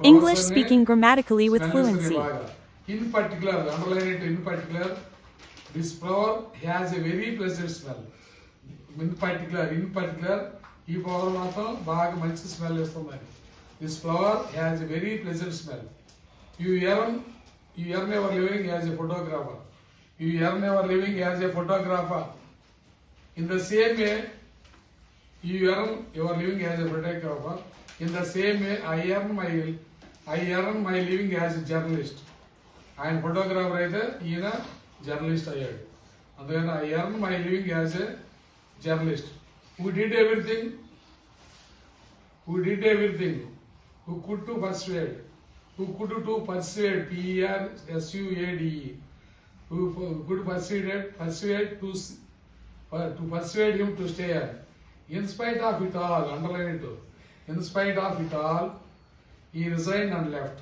English speaking grammatically with fluency. In particular, underline it, in particular, this flower has a very pleasant smell. In particular, ఈ flower మాత్రం బాగా మంచి smell ఇస్తుంది. This flower has a very pleasant smell. You earn your living as a photographer. You earn your living as a photographer. In the same way, you earn your living as a photographer. In the same way, I earn my living as a journalist. ఆయన photographer అయితే ఈయన journalist అయ్యాడు. అందుకని I earn my living as a journalist. Who did everything? Who could to persuade? Who could to persuade? Persuade. Who could persuade to persuade him to stay here. In spite of it all, underline it. In spite of it all, he resigned and left.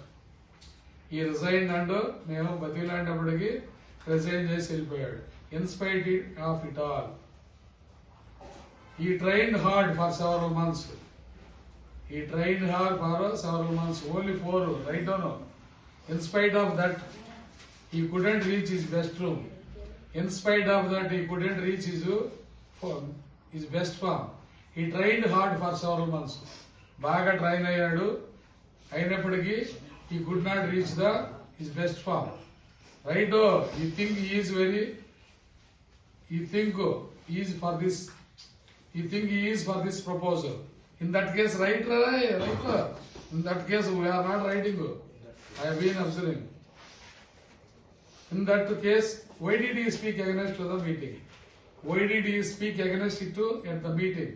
He resigned and మేము బతిలాంటప్పటికి resign చేసి వెళ్ళిపోయాడు. In spite of it all. He trained hard for several months. Only 4, right or no? In spite of that, he couldn't reach his best room. In spite of that, he couldn't reach his best form. He trained hard for several months. బాగా train అయ్యాడు, అయినప్పటికీ he could not reach his best form. Right? You think he is for this proposal. In that case, right? In that case, we are not writing. I have been observing. In that case, why did he speak against the meeting? Why did he speak against it at the meeting?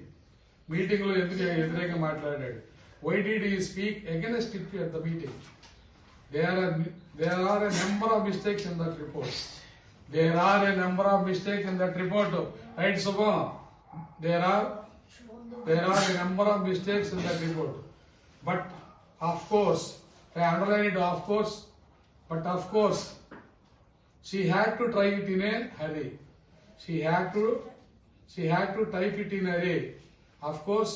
Meeting lo enduku edirega maatladadu. Why did he speak against it at the meeting? There are a number of mistakes in that report. Right, Subha? There are a number of mistakes in that report. But of course, I underline it, of course. But of course, she had to try it in a hurry. She had to type it in a hurry. Of course,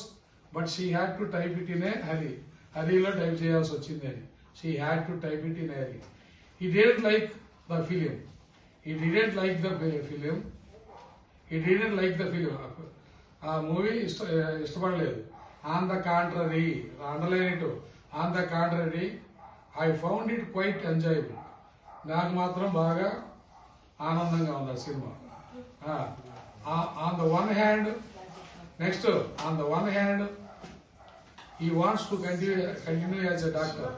but she had to type it in a hurry. Hurrylo type cheyalsi vachindi. She had to type it in a hurry. He didn't like the film. ఆ movie ఇష్టపడలేదు. On the contrary, underline it, on the contrary I found it quite enjoyable. నాకు మాత్రం బాగా ఆనందంగా ఉంది ఆ సినిమా. On the one hand, next on the one hand he wants to continue as a doctor.